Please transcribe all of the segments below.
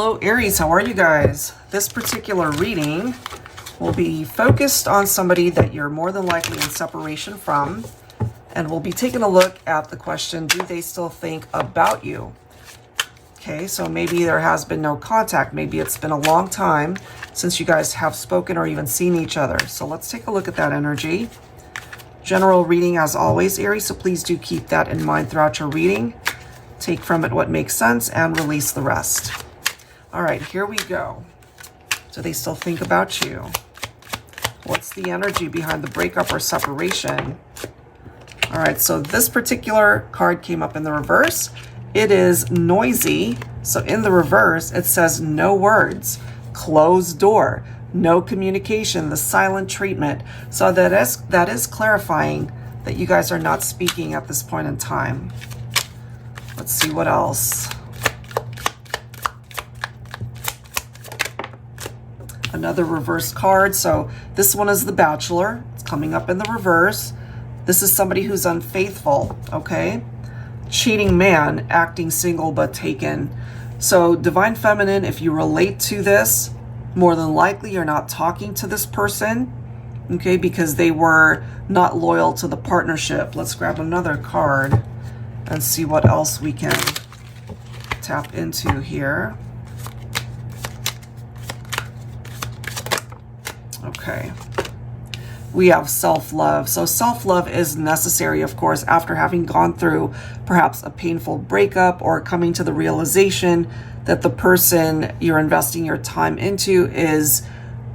Hello Aries, how are you guys? This particular reading will be focused on somebody that you're more than likely in separation from, and we'll be taking a look at the question, do they still think about you? Okay, so maybe there has been no contact. Maybe it's been a long time since you guys have spoken or even seen each other. So let's take a look at that energy. General reading as always, Aries, so please do keep that in mind throughout your reading. Take from it what makes sense and release the rest. All right, here we go. Do they still think about you? What's the energy behind the breakup or separation? All right, so this particular card came up in the reverse. It is noisy. So in the reverse, it says no words, closed door, no communication, the silent treatment. So that is clarifying that you guys are not speaking at this point in time. Let's see what else. Another reverse card. So this one is the Bachelor. It's coming up in the reverse. This is somebody who's unfaithful, okay? Cheating man, acting single but taken. So Divine Feminine, if you relate to this, more than likely you're not talking to this person, okay? Because they were not loyal to the partnership. Let's grab another card and see what else we can tap into here. Okay, we have self-love. So self-love is necessary, of course, after having gone through perhaps a painful breakup or coming to the realization that the person you're investing your time into is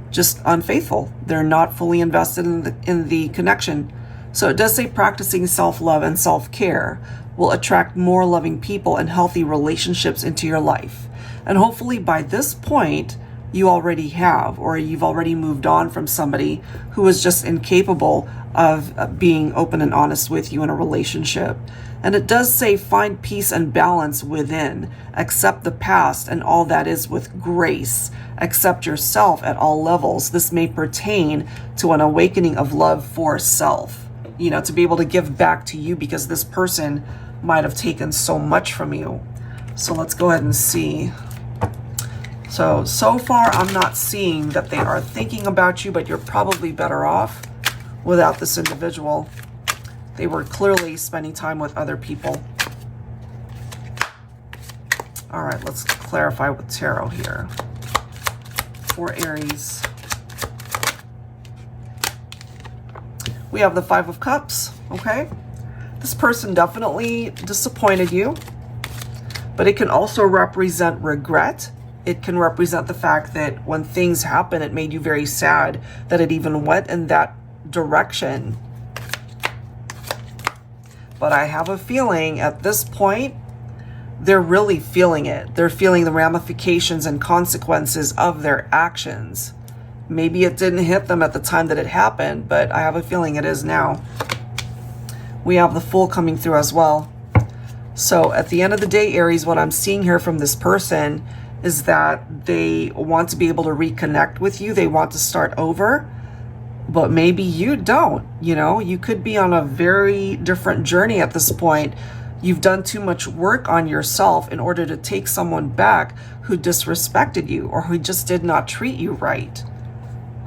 just unfaithful. They're not fully invested in the connection. So it does say practicing self-love and self-care will attract more loving people and healthy relationships into your life. And hopefully by this point, you already have, or you've already moved on from somebody who was just incapable of being open and honest with you in a relationship. And it does say find peace and balance within, accept the past and all that is with grace, accept yourself at all levels. This may pertain to an awakening of love for self, you know, to be able to give back to you because this person might have taken so much from you. So let's go ahead and see. So far, I'm not seeing that they are thinking about you, but you're probably better off without this individual. They were clearly spending time with other people. All right, let's clarify with tarot here. For Aries, we have the Five of Cups, okay? This person definitely disappointed you, but it can also represent regret. It can represent the fact that when things happen, it made you very sad that it even went in that direction. But I have a feeling at this point, they're really feeling it. They're feeling the ramifications and consequences of their actions. Maybe it didn't hit them at the time that it happened, but I have a feeling it is now. We have the Fool coming through as well. So at the end of the day, Aries, what I'm seeing here from this person is that they want to be able to reconnect with you. They want to start over, but maybe you don't. You know, you could be on a very different journey at this point. You've done too much work on yourself in order to take someone back who disrespected you or who just did not treat you right.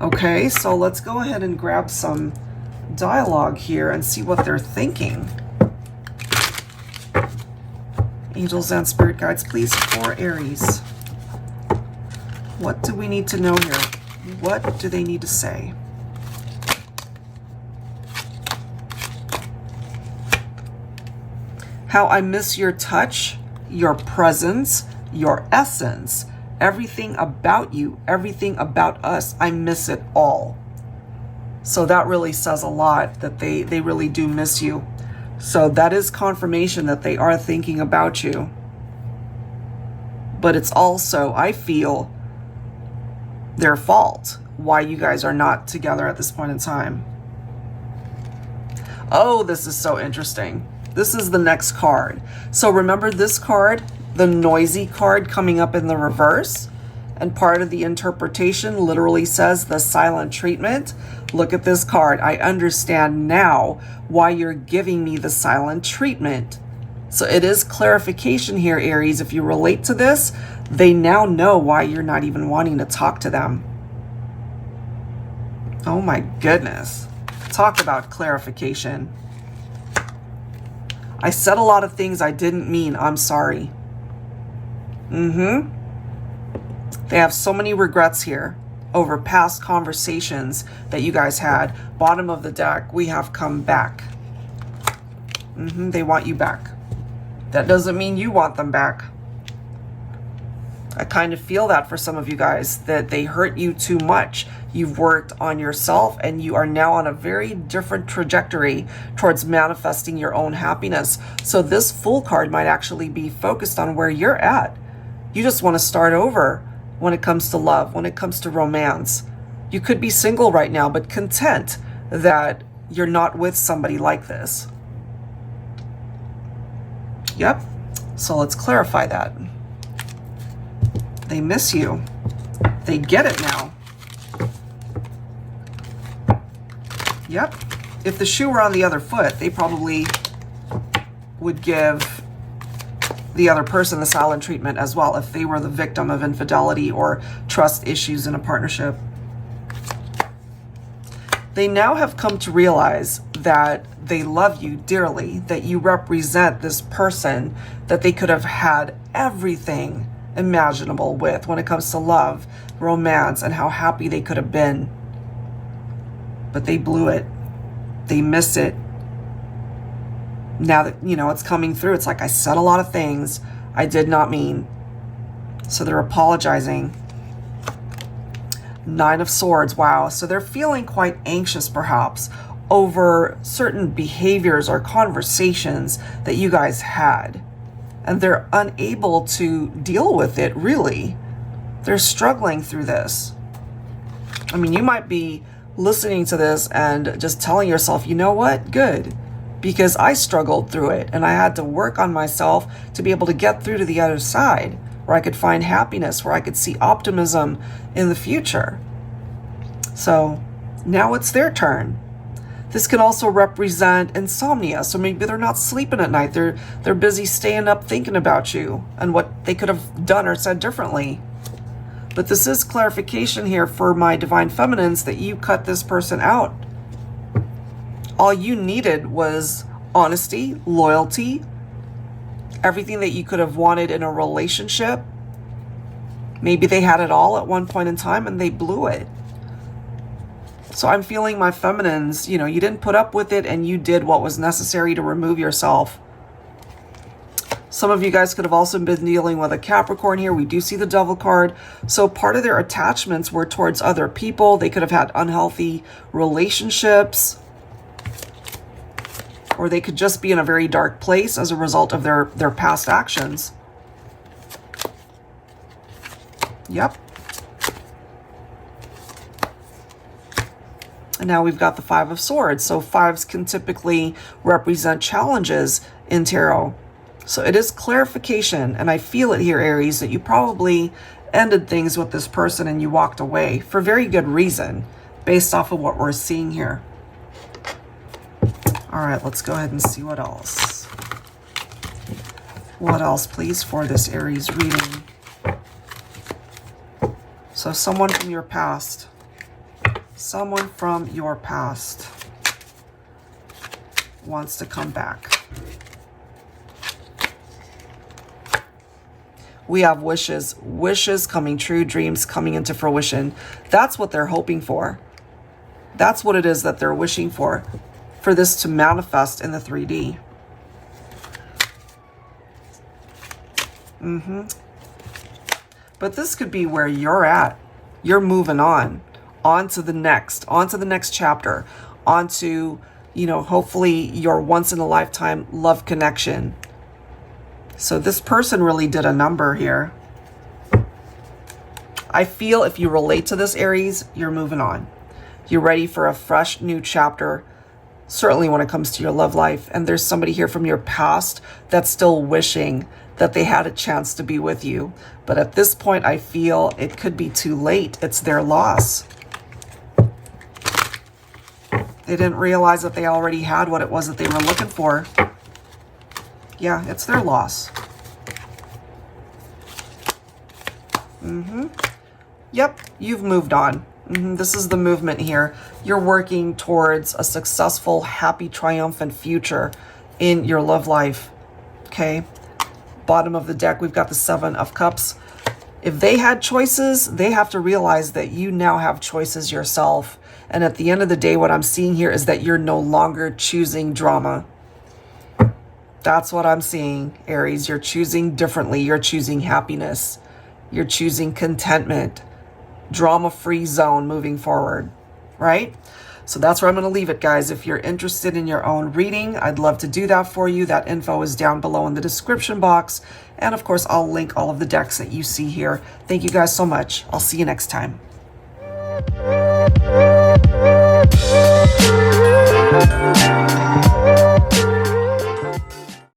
Okay, so let's go ahead and grab some dialogue here and see what they're thinking. Angels and spirit guides, please, for Aries. What do we need to know here? What do they need to say? How I miss your touch, your presence, your essence, everything about you, everything about us. I miss it all. So that really says a lot that they really do miss you. So that is confirmation that they are thinking about you. But it's also, I feel, their fault why you guys are not together at this point in time. Oh, this is so interesting. This is the next card. So remember this card, the noisy card coming up in the reverse? And part of the interpretation literally says the silent treatment. Look at this card. I understand now why you're giving me the silent treatment. So it is clarification here, Aries. If you relate to this, They now know why you're not even wanting to talk to them. Oh my goodness. Talk about clarification. I said a lot of things I didn't mean. I'm sorry. They have so many regrets here over past conversations that you guys had. Bottom of the deck, we have come back. They want you back. That doesn't mean you want them back. I kind of feel that for some of you guys, that they hurt you too much. You've worked on yourself and you are now on a very different trajectory towards manifesting your own happiness. So this Fool card might actually be focused on where you're at. You just want to start over when it comes to love, when it comes to romance. You could be single right now, but content that you're not with somebody like this. Yep. So let's clarify that. They miss you. They get it now. Yep. If the shoe were on the other foot, they probably would give the other person the silent treatment as well if they were the victim of infidelity or trust issues in a partnership. They now have come to realize that they love you dearly, that you represent this person that they could have had everything imaginable with when it comes to love, romance, and how happy they could have been. But they blew it. They miss it. Now that, you know, it's coming through, it's like I said a lot of things I did not mean. So they're apologizing. 9 of Swords, wow. So they're feeling quite anxious perhaps over certain behaviors or conversations that you guys had. And they're unable to deal with it, really. They're struggling through this. I mean, you might be listening to this and just telling yourself, you know what? Good. Because I struggled through it and I had to work on myself to be able to get through to the other side, where I could find happiness, where I could see optimism in the future. So now it's their turn. This can also represent insomnia. So maybe they're not sleeping at night. They're busy staying up thinking about you and what they could have done or said differently. But this is clarification here for my divine feminines that you cut this person out. All you needed was honesty, loyalty, everything that you could have wanted in a relationship. Maybe they had it all at one point in time and they blew it. So I'm feeling my feminines, you know, you didn't put up with it and you did what was necessary to remove yourself. Some of you guys could have also been dealing with a Capricorn here. We do see the Devil card. So part of their attachments were towards other people. They could have had unhealthy relationships. Or they could just be in a very dark place as a result of their past actions. Yep. And now we've got the 5 of Swords. So 5s can typically represent challenges in tarot. So it is clarification, and I feel it here, Aries, that you probably ended things with this person and you walked away for very good reason, based off of what we're seeing here. All right, let's go ahead and see what else. What else, please, for this Aries reading? So someone from your past. Someone from your past wants to come back. We have wishes. Wishes coming true, dreams coming into fruition. That's what they're hoping for. That's what it is that they're wishing for this to manifest in the 3D. But this could be where you're at. You're moving on to the next chapter, onto, you know, hopefully your once in a lifetime love connection. So this person really did a number here. I feel if you relate to this, Aries, you're moving on. You're ready for a fresh new chapter, certainly when it comes to your love life. And there's somebody here from your past that's still wishing that they had a chance to be with you. But at this point, I feel it could be too late. It's their loss. They didn't realize that they already had what it was that they were looking for. Yeah, it's their loss. Yep, you've moved on. This is the movement here. You're working towards a successful, happy, triumphant future in your love life. Okay. Bottom of the deck, we've got the Seven of Cups. If they had choices, they have to realize that you now have choices yourself. And at the end of the day, what I'm seeing here is that you're no longer choosing drama. That's what I'm seeing, Aries. You're choosing differently. You're choosing happiness. You're choosing contentment. Drama-free zone moving forward, right? So that's where I'm going to leave it, guys. If you're interested in your own reading, I'd love to do that for you. That info is down below in the description box. And of course, I'll link all of the decks that you see here. Thank you guys so much. I'll see you next time.